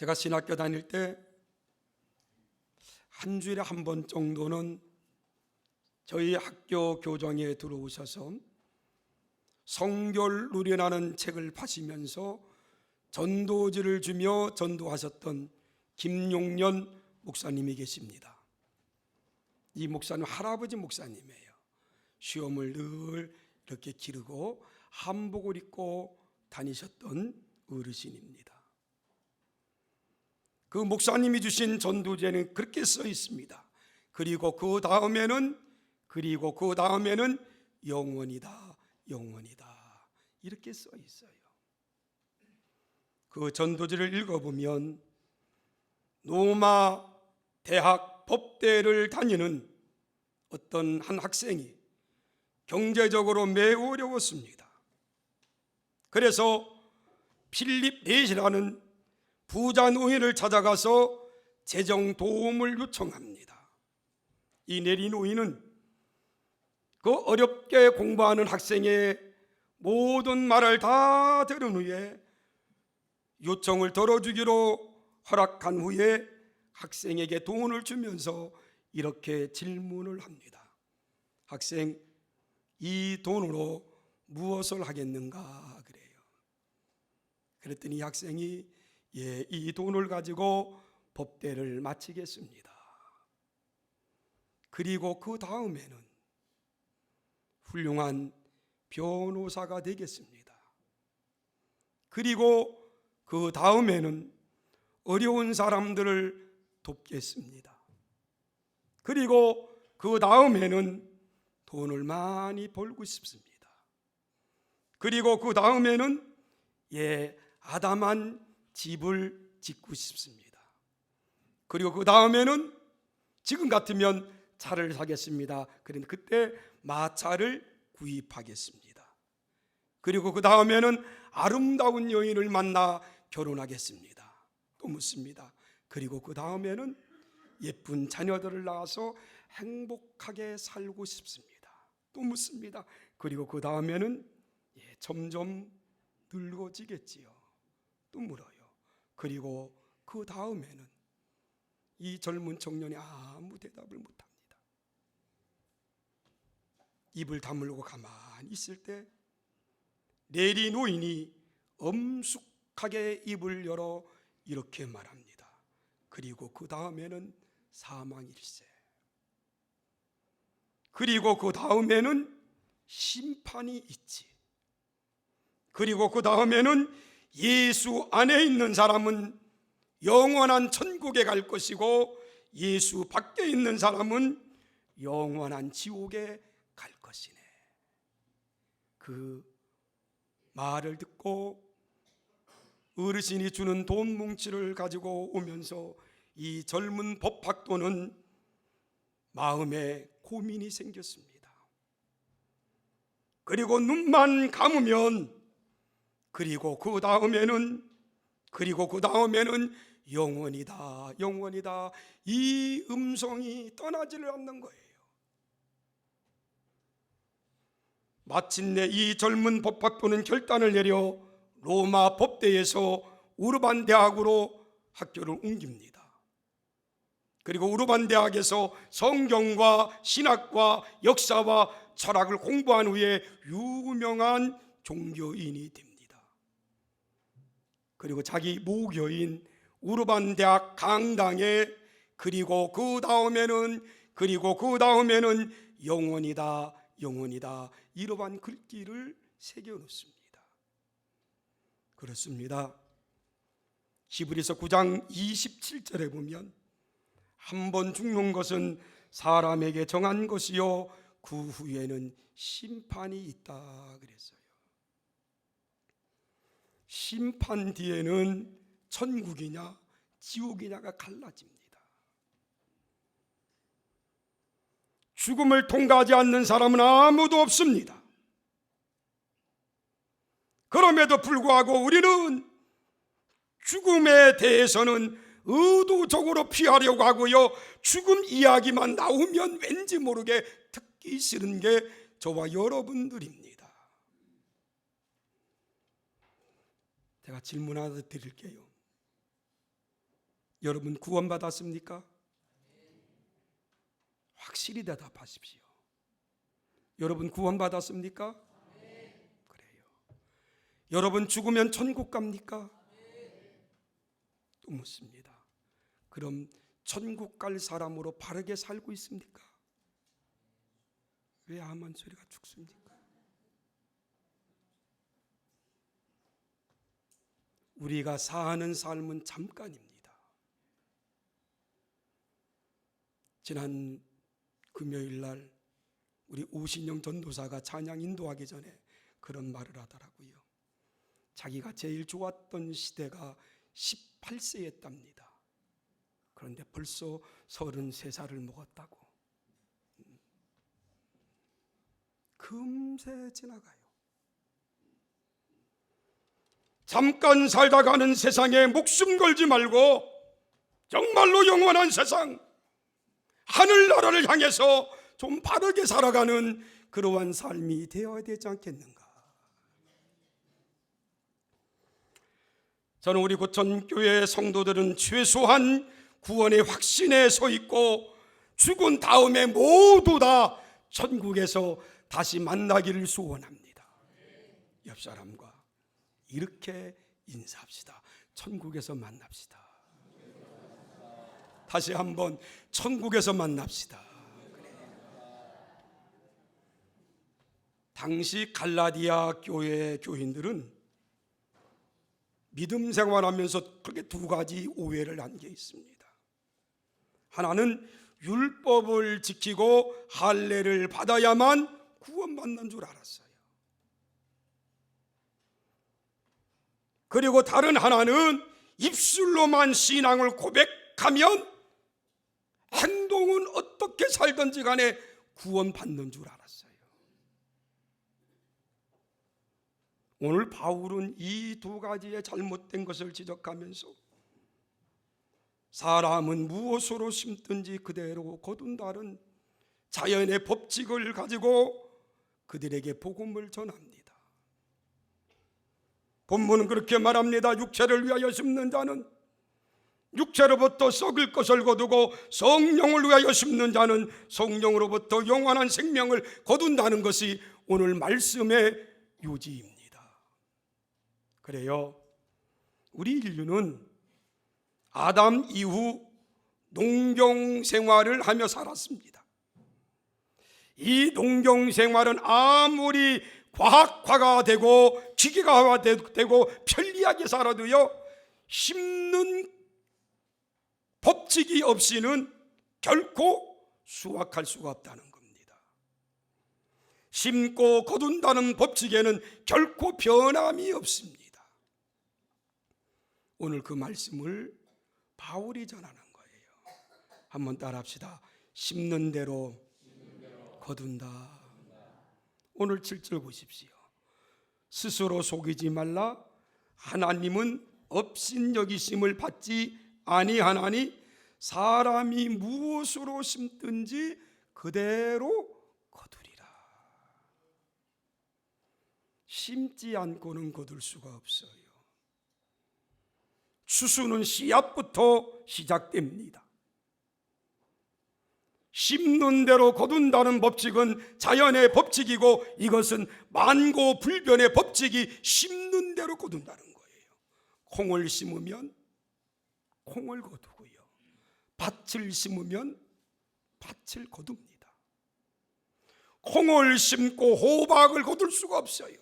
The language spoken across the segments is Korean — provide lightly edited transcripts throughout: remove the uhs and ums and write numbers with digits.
제가 신학교 다닐 때 한 주일에 한 번 정도는 저희 학교 교정에 들어오셔서 성결 누리라는 책을 파시면서 전도지를 주며 전도하셨던 김용년 목사님이 계십니다. 이 목사님 할아버지 목사님이에요. 시험을 늘 이렇게 기르고 한복을 입고 다니셨던 어르신입니다. 그 목사님이 주신 전도제는 그렇게 써 있습니다. 그리고 그 다음에는 영원이다, 영원이다, 이렇게 써 있어요. 그 전도제를 읽어보면 로마 대학 법대를 다니는 어떤 한 학생이 경제적으로 매우 어려웠습니다. 그래서 필립 넷이라는 부자 노인을 찾아가서 재정 도움을 요청합니다. 이 넷이 노인은 그 어렵게 공부하는 학생의 모든 말을 다 들은 후에 요청을 들어주기로 허락한 후에 학생에게 돈을 주면서 이렇게 질문을 합니다. 학생, 이 돈으로 무엇을 하겠는가 그래요. 그랬더니 이 학생이 이 돈을 가지고 법대를 마치겠습니다. 그리고 그 다음에는 훌륭한 변호사가 되겠습니다. 그리고 그 다음에는 어려운 사람들을 돕겠습니다. 그리고 그 다음에는 돈을 많이 벌고 싶습니다. 그리고 그 다음에는 아담한 집을 짓고 싶습니다. 그리고 그 다음에는 지금 같으면 차를 사겠습니다. 그런데 그때 마차를 구입하겠습니다. 그리고 그 다음에는 아름다운 여인을 만나 결혼하겠습니다. 또 묻습니다. 그리고 그 다음에는 예쁜 자녀들을 낳아서 행복하게 살고 싶습니다. 또 묻습니다. 그리고 그 다음에는 점점 늙어지겠지요. 또 물어요. 그리고 그 다음에는 이 젊은 청년이 아무 대답을 못합니다. 입을 다물고 가만히 있을 때 내리 노인이 엄숙하게 입을 열어 이렇게 말합니다. 그리고 그 다음에는 사망일세. 그리고 그 다음에는 심판이 있지. 그리고 그 다음에는 예수 안에 있는 사람은 영원한 천국에 갈 것이고 예수 밖에 있는 사람은 영원한 지옥에 갈 것이네. 그 말을 듣고 어르신이 주는 돈 뭉치를 가지고 오면서 이 젊은 법학도는 마음에 고민이 생겼습니다. 그리고 눈만 감으면 그리고 그 다음에는 영원이다, 영원이다, 이 음성이 떠나지를 않는 거예요. 마침내 이 젊은 법학도는 결단을 내려 로마 법대에서 우르반 대학으로 학교를 옮깁니다. 그리고 우르반 대학에서 성경과 신학과 역사와 철학을 공부한 후에 유명한 종교인이 됩니다. 그리고 자기 모교인 우르반 대학 강당에 그리고 그 다음에는 영원이다, 영원이다, 이러한 글귀를 새겨놓습니다. 그렇습니다. 히브리서 9장 27절에 보면 한 번 죽는 것은 사람에게 정한 것이요 그 후에는 심판이 있다 그랬어요. 심판 뒤에는 천국이냐 지옥이냐가 갈라집니다. 죽음을 통과하지 않는 사람은 아무도 없습니다. 그럼에도 불구하고 우리는 죽음에 대해서는 의도적으로 피하려고 하고요, 죽음 이야기만 나오면 왠지 모르게 듣기 싫은 게 저와 여러분들입니다. 제가 질문 하나 드릴게요. 여러분 구원받았습니까? 확실히 대답하십시오. 여러분 구원받았습니까? 그래요. 여러분 죽으면 천국 갑니까? 또 묻습니다. 그럼 천국 갈 사람으로 바르게 살고 있습니까? 왜 아멘 소리가 죽습니까? 우리가 사는 삶은 잠깐입니다. 지난 금요일 날 우리 오신영 전도사가 찬양 인도하기 전에 그런 말을 하더라고요. 자기가 제일 좋았던 시대가 18세였답니다. 그런데 벌써 33살을 먹었다고. 금세 지나가요. 잠깐 살다 가는 세상에 목숨 걸지 말고 정말로 영원한 세상, 하늘나라를 향해서 좀 바르게 살아가는 그러한 삶이 되어야 되지 않겠는가. 저는 우리 고천교회 성도들은 최소한 구원의 확신에 서 있고 죽은 다음에 모두 다 천국에서 다시 만나기를 소원합니다. 옆 사람과 이렇게 인사합시다. 천국에서 만납시다. 다시 한번 천국에서 만납시다. 당시 갈라디아 교회 교인들은 믿음 생활하면서 크게 두 가지 오해를 한 게 있습니다. 하나는 율법을 지키고 할례를 받아야만 구원받는 줄 알았어요. 그리고 다른 하나는 입술로만 신앙을 고백하면 행동은 어떻게 살든지 간에 구원받는 줄 알았어요. 오늘 바울은 이 두 가지의 잘못된 것을 지적하면서 사람은 무엇으로 심든지 그대로 거둔다는 자연의 법칙을 가지고 그들에게 복음을 전합니다. 본문은 그렇게 말합니다. 육체를 위하여 심는 자는 육체로부터 썩을 것을 거두고 성령을 위하여 심는 자는 성령으로부터 영원한 생명을 거둔다는 것이 오늘 말씀의 요지입니다. 그래요, 우리 인류는 아담 이후 농경 생활을 하며 살았습니다. 이 농경 생활은 아무리 과학화가 되고 기계화가 되고 편리하게 살아도요, 심는 법칙이 없이는 결코 수확할 수가 없다는 겁니다. 심고 거둔다는 법칙에는 결코 변함이 없습니다. 오늘 그 말씀을 바울이 전하는 거예요. 한번 따라합시다. 심는 대로 거둔다. 오늘 7절 보십시오. 스스로 속이지 말라. 하나님은 업신여기심을 받지 아니하나니 사람이 무엇으로 심든지 그대로 거두리라. 심지 않고는 거둘 수가 없어요. 추수는 씨앗부터 시작됩니다. 심는 대로 거둔다는 법칙은 자연의 법칙이고 이것은 만고불변의 법칙이 심는 대로 거둔다는 거예요. 콩을 심으면 콩을 거두고요, 밭을 심으면 밭을 거둡니다. 콩을 심고 호박을 거둘 수가 없어요.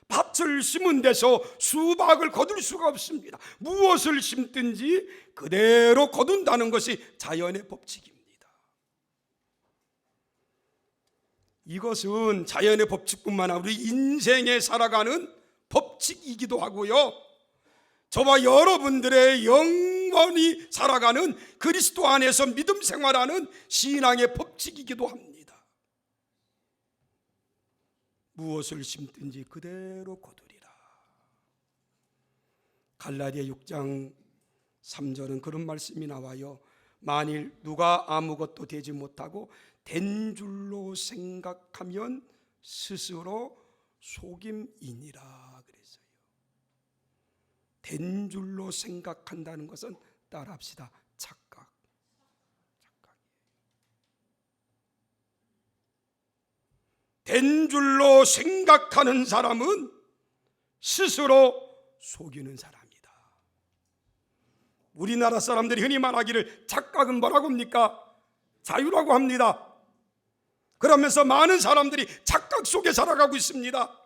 밭을 심은 데서 수박을 거둘 수가 없습니다. 무엇을 심든지 그대로 거둔다는 것이 자연의 법칙입니다. 이것은 자연의 법칙뿐만 아니라 우리 인생에 살아가는 법칙이기도 하고요, 저와 여러분들의 영원히 살아가는 그리스도 안에서 믿음 생활하는 신앙의 법칙이기도 합니다. 무엇을 심든지 그대로 거두리라. 갈라디아 6장 3절은 그런 말씀이 나와요. 만일 누가 아무것도 되지 못하고 된 줄로 생각하면 스스로 속임이니라 그랬어요. 된 줄로 생각한다는 것은 따라합시다. 착각. 된 줄로 생각하는 사람은 스스로 속이는 사람이다. 우리나라 사람들이 흔히 말하기를 착각은 뭐라고 합니까? 자유라고 합니다. 그러면서 많은 사람들이 착각 속에 살아가고 있습니다.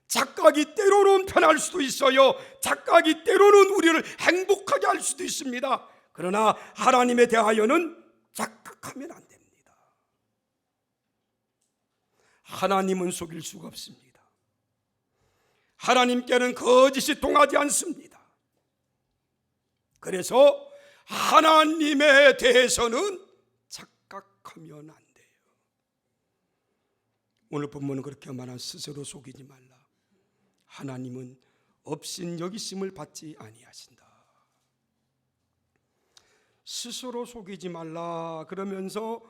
착각이 때로는 편할 수도 있어요. 착각이 때로는 우리를 행복하게 할 수도 있습니다. 그러나 하나님에 대하여는 착각하면 안 됩니다. 하나님은 속일 수가 없습니다. 하나님께는 거짓이 통하지 않습니다. 그래서 하나님에 대해서는 착각하면 안 돼요. 오늘 본문은 그렇게 말한 스스로 속이지 말라. 하나님은 업신 여기심을 받지 아니하신다. 스스로 속이지 말라 그러면서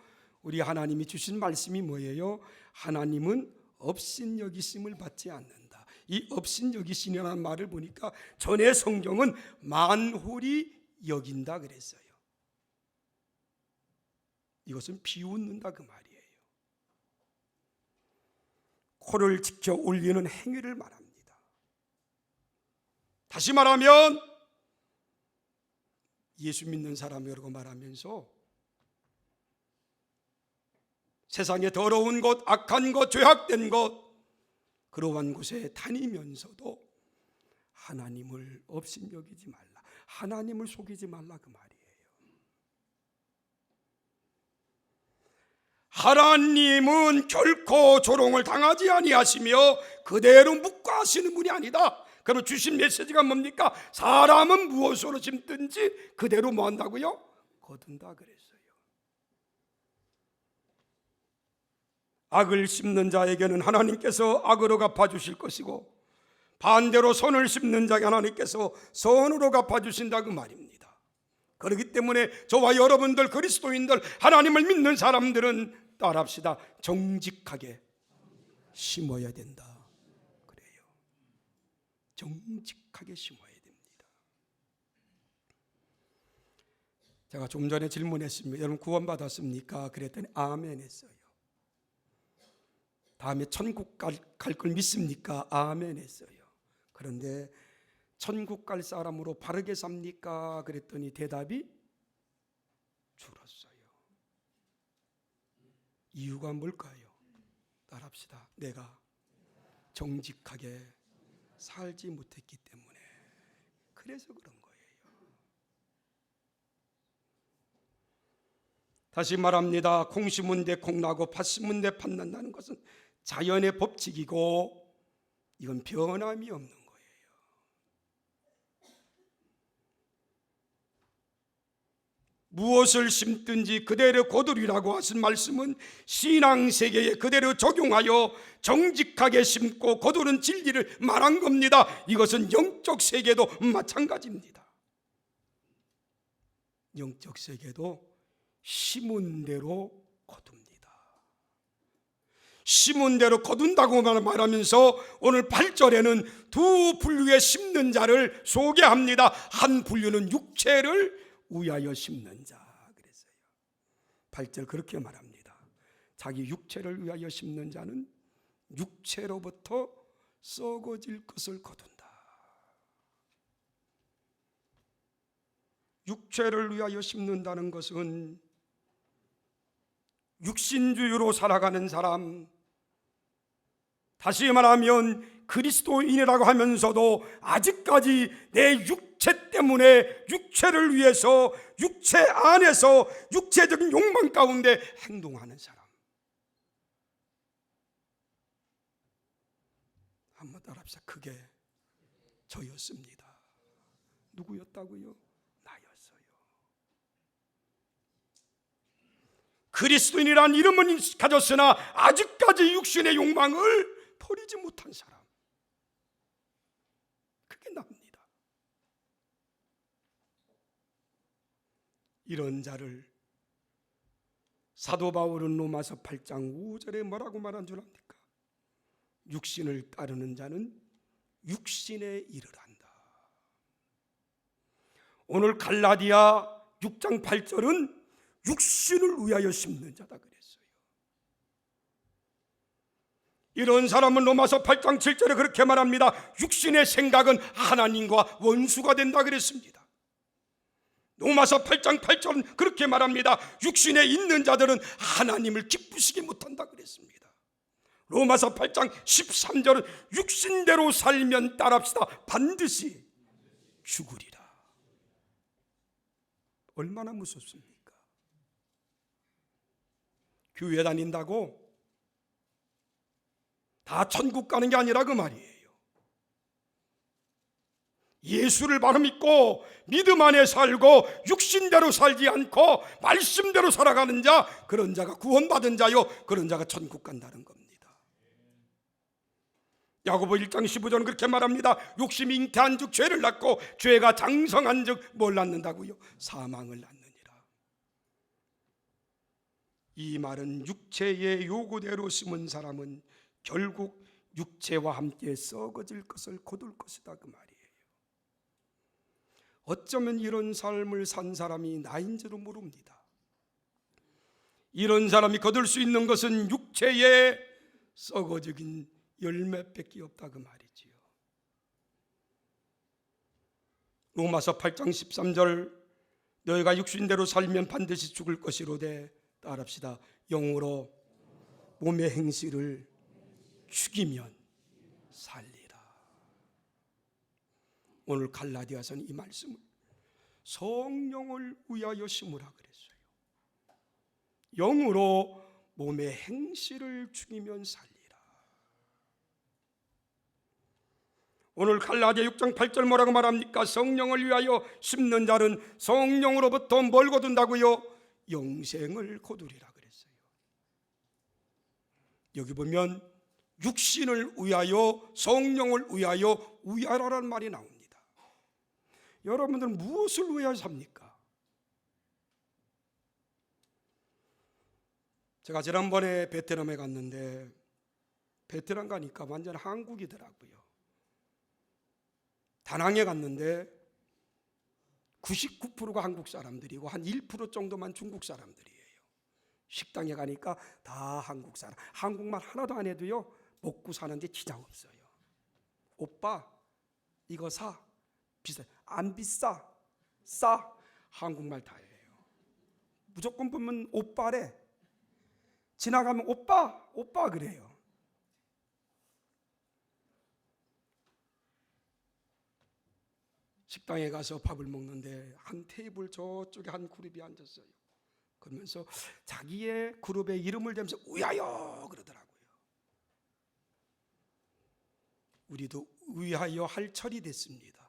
우리 하나님이 주신 말씀이 뭐예요? 하나님은 업신 여기심을 받지 않는다. 이 업신 여기심이라는 말을 보니까 전의 성경은 만홀히 여긴다 그랬어요. 이것은 비웃는다 그 말이에요. 코를 지켜 올리는 행위를 말합니다. 다시 말하면 예수 믿는 사람이라고 말하면서 세상에 더러운 것, 악한 것, 죄악된 것 그러한 곳에 다니면서도 하나님을 업신여기지 말라, 하나님을 속이지 말라 그 말이에요. 하나님은 결코 조롱을 당하지 아니하시며 그대로 묵과하시는 분이 아니다. 그럼 주신 메시지가 뭡니까? 사람은 무엇으로 심든지 그대로 뭐 한다고요? 거둔다 그랬어요. 악을 심는 자에게는 하나님께서 악으로 갚아주실 것이고 반대로 선을 심는 자에게 하나님께서 선으로 갚아주신다 그 말입니다. 그렇기 때문에 저와 여러분들 그리스도인들 하나님을 믿는 사람들은 따라합시다. 정직하게 심어야 된다. 그래요. 정직하게 심어야 됩니다. 제가 좀 전에 질문했습니다. 여러분 구원받았습니까? 그랬더니 아멘 했어요. 다음에 천국 갈 걸 믿습니까? 아멘 했어요. 그런데 천국 갈 사람으로 바르게 삽니까? 그랬더니 대답이 줄었어요. 이유가 뭘까요? 따라합시다. 내가 정직하게 살지 못했기 때문에. 그래서 그런 거예요. 다시 말합니다. 콩 심은 데 콩 나고 팥 심은 데 팥 난다는 것은 자연의 법칙이고 이건 변함이 없는 거예요. 무엇을 심든지 그대로 거두리라고 하신 말씀은 신앙세계에 그대로 적용하여 정직하게 심고 거두는 진리를 말한 겁니다. 이것은 영적 세계도 마찬가지입니다. 영적 세계도 심은 대로 거둡니다. 심은 대로 거둔다고 말하면서 오늘 8절에는 두 분류의 심는 자를 소개합니다. 한 분류는 육체를 위하여 심는 자 그랬어요. 8절 그렇게 말합니다. 자기 육체를 위하여 심는 자는 육체로부터 썩어질 것을 거둔다. 육체를 위하여 심는다는 것은 육신주의로 살아가는 사람, 다시 말하면 그리스도인이라고 하면서도 아직까지 내 육체 때문에 육체를 위해서 육체 안에서 육체적인 욕망 가운데 행동하는 사람. 한번 따라합시다. 그게 저였습니다. 누구였다고요? 나였어요. 그리스도인이란 이름은 가졌으나 아직까지 육신의 욕망을 버리지 못한 사람, 그게 납니다. 이런 자를 사도 바울은 로마서 8장 5절에 뭐라고 말한 줄 압니까? 육신을 따르는 자는 육신의 일을 한다. 오늘 갈라디아 6장 8절은 육신을 위하여 심는 자다 그랬어요. 이런 사람은 로마서 8장 7절에 그렇게 말합니다. 육신의 생각은 하나님과 원수가 된다 그랬습니다. 로마서 8장 8절은 그렇게 말합니다. 육신에 있는 자들은 하나님을 기쁘시게 못한다 그랬습니다. 로마서 8장 13절은 육신대로 살면 따라합시다. 반드시 죽으리라. 얼마나 무섭습니까? 교회 다닌다고 다 천국 가는 게 아니라 그 말이에요. 예수를 바로 믿고 믿음 안에 살고 육신대로 살지 않고 말씀대로 살아가는 자, 그런 자가 구원받은 자요, 그런 자가 천국 간다는 겁니다. 야고보 1장 15절은 그렇게 말합니다. 욕심이 잉태한 즉 죄를 낳고 죄가 장성한 즉 뭘 낳는다고요? 사망을 낳느니라. 이 말은 육체의 요구대로 심은 사람은 결국 육체와 함께 썩어질 것을 거둘 것이다 그 말이에요. 어쩌면 이런 삶을 산 사람이 나인지도 모릅니다. 이런 사람이 거둘 수 있는 것은 육체의 썩어진 열매밖에 없다 그 말이지요. 로마서 8장 13절 너희가 육신대로 살면 반드시 죽을 것이로되 따라합시다. 영으로 몸의 행실을 죽이면 살리라. 오늘 갈라디아서는 이 말씀을 성령을 위하여 심으라 그랬어요. 영으로 몸의 행실을 죽이면 살리라. 오늘 갈라디아 6장 8절 뭐라고 말합니까? 성령을 위하여 심는 자는 성령으로부터 뭘 거둔다고요? 영생을 거두리라 그랬어요. 여기 보면 육신을 위하여, 성령을 위하여 위하라는 말이 나옵니다. 여러분들은 무엇을 위하여 삽니까? 제가 지난번에 베트남에 갔는데 베트남 가니까 완전 한국이더라고요. 다낭에 갔는데 99%가 한국 사람들이고 한 1% 정도만 중국 사람들이에요. 식당에 가니까 다 한국 사람. 한국말 하나도 안 해도요 먹고 사는데 지장 없어요. 오빠 이거 사. 비싸. 안 비싸. 싸. 한국말 다 해요. 무조건 보면 오빠래. 지나가면 오빠, 오빠 그래요. 식당에 가서 밥을 먹는데 한 테이블 저쪽에 한 그룹이 앉았어요. 그러면서 자기의 그룹의 이름을 대면서 위하여 그러더라고요. 우리도 위하여 할 철이 됐습니다.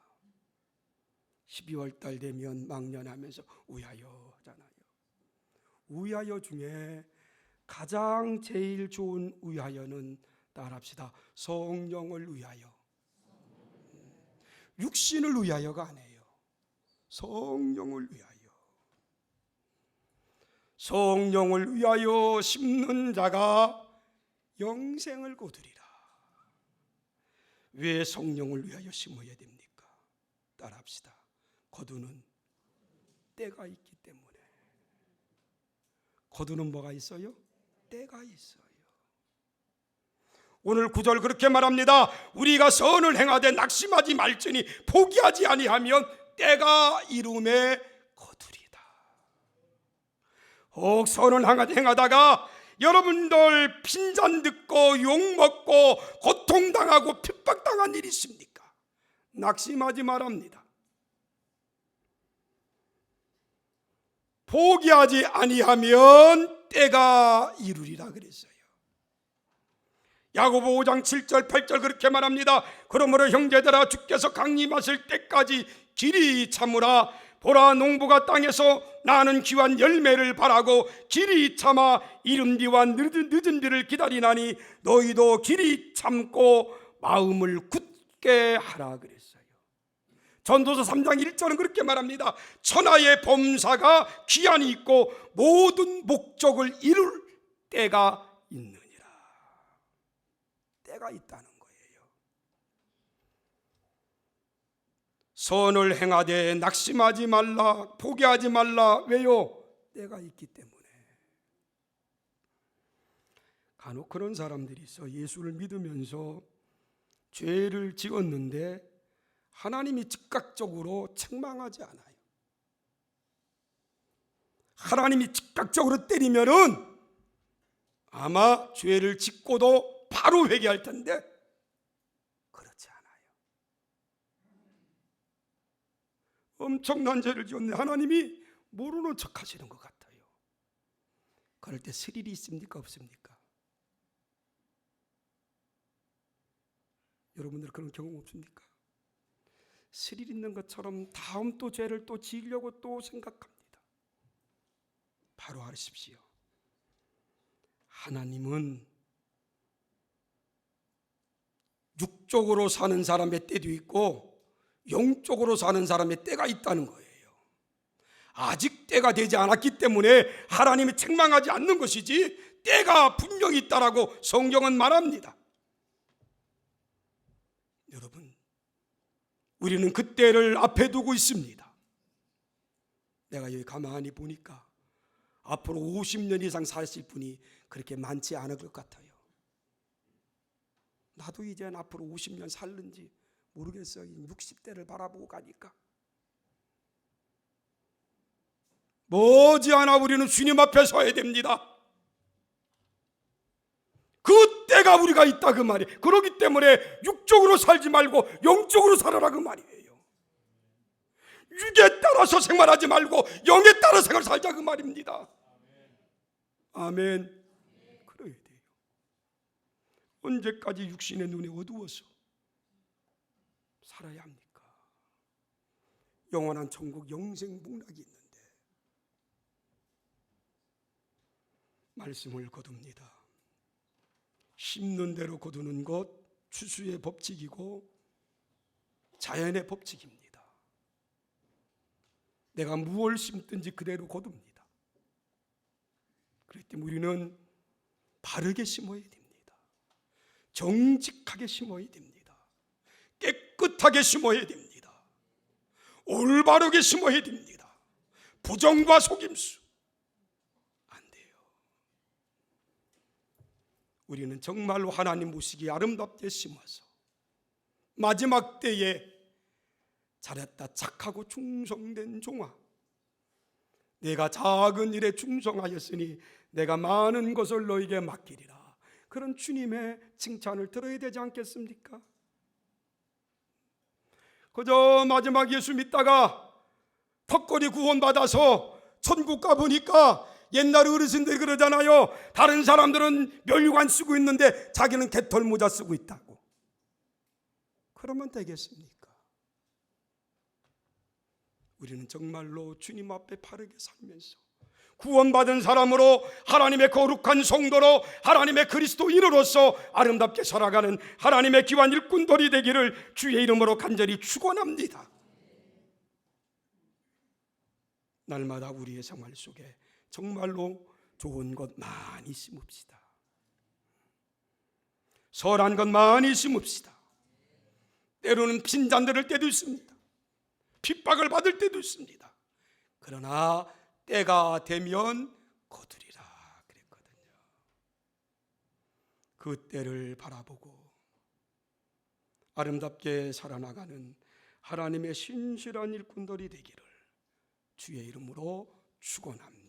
12월 달 되면 망년하면서 위하여 하잖아요. 위하여 중에 가장 제일 좋은 위하여는 따라합시다. 성령을 위하여. 육신을 위하여가 아니에요. 성령을 위하여. 성령을 위하여 심는 자가 영생을 거두리라. 왜 성령을 위하여 심어야 됩니까? 따라합시다. 거두는 때가 있기 때문에. 거두는 뭐가 있어요? 때가 있어요. 오늘 9절 그렇게 말합니다. 우리가 선을 행하되 낙심하지 말지니 포기하지 아니하면 때가 이름에 거두리다. 혹 선을 행하다가 여러분들 핀잔 듣고 욕먹고 고통당하고 핍박당한 일이 있습니까? 낙심하지 말합니다. 포기하지 아니하면 때가 이루리라 그랬어요. 야고보 5장 7절 8절 그렇게 말합니다. 그러므로 형제들아, 주께서 강림하실 때까지 길이 참으라. 보라, 농부가 땅에서 나는 귀한 열매를 바라고 길이 참아 이른 비와 늦은 비를 기다리나니 너희도 길이 참고 마음을 굳게 하라 그랬어요. 전도서 3장 1절은 그렇게 말합니다. 천하의 범사가 기한이 있고 모든 목적을 이룰 때가 있느니라. 때가 있다는 거예요. 선을 행하되 낙심하지 말라, 포기하지 말라. 왜요? 때가 있기 때문에. 간혹 그런 사람들이 있어. 예수를 믿으면서 죄를 지었는데 하나님이 즉각적으로 책망하지 않아요. 하나님이 즉각적으로 때리면은 아마 죄를 짓고도 바로 회개할 텐데 그렇지 않아요. 엄청난 죄를 지었는데 하나님이 모르는 척 하시는 것 같아요. 그럴 때 스릴이 있습니까? 없습니까? 여러분들 그런 경험 없습니까? 스릴 있는 것처럼 다음 또 죄를 또 지으려고 또 생각합니다. 바로 아십시오. 하나님은 육적으로 사는 사람의 때도 있고 영적으로 사는 사람의 때가 있다는 거예요. 아직 때가 되지 않았기 때문에 하나님이 책망하지 않는 것이지 때가 분명히 있다라고 성경은 말합니다. 여러분, 우리는 그 때를 앞에 두고 있습니다. 내가 여기 가만히 보니까 앞으로 50년 이상 사실 분이 그렇게 많지 않을 것 같아요. 나도 이제 앞으로 50년 살는지 모르겠어요. 60대를 바라보고 가니까. 머지않아 우리는 주님 앞에 서야 됩니다. 그 때가 우리가 있다 그 말이에요. 그렇기 때문에 육적으로 살지 말고 영적으로 살아라 그 말이에요. 육에 따라서 생활하지 말고 영에 따라 생활 살자 그 말입니다. 아멘. 그래야 돼요. 언제까지 육신의 눈에 어두워서 살아야 합니까? 영원한 천국 영생 복락이 있는데 말씀을 거둡니다. 심는 대로 거두는 것 추수의 법칙이고 자연의 법칙입니다. 내가 무엇을 심든지 그대로 거둡니다. 그렇기 때문에 우리는 바르게 심어야 됩니다. 정직하게 심어야 됩니다. 깨끗하게 심어야 됩니다. 올바르게 심어야 됩니다. 부정과 속임수 안 돼요. 우리는 정말로 하나님 보시기에 아름답게 심어서 마지막 때에 잘했다 착하고 충성된 종아, 내가 작은 일에 충성하였으니 내가 많은 것을 너에게 맡기리라. 그런 주님의 칭찬을 들어야 되지 않겠습니까? 그저 마지막 예수 믿다가 턱걸이 구원받아서 천국 가보니까 옛날 어르신들이 그러잖아요. 다른 사람들은 멸관 쓰고 있는데 자기는 개털 모자 쓰고 있다고. 그러면 되겠습니까? 우리는 정말로 주님 앞에 바르게 살면서 구원받은 사람으로 하나님의 거룩한 성도로 하나님의 그리스도인으로서 아름답게 살아가는 하나님의 귀한 일꾼들이 되기를 주의 이름으로 간절히 축원합니다. 날마다 우리의 생활 속에 정말로 좋은 것 많이 심읍시다. 선한 것 많이 심읍시다. 때로는 빈잔 들을 때도 있습니다. 핍박을 받을 때도 있습니다. 그러나 때가 되면 거두리라 그랬거든요. 그 때를 바라보고 아름답게 살아나가는 하나님의 신실한 일꾼들이 되기를 주의 이름으로 축원합니다.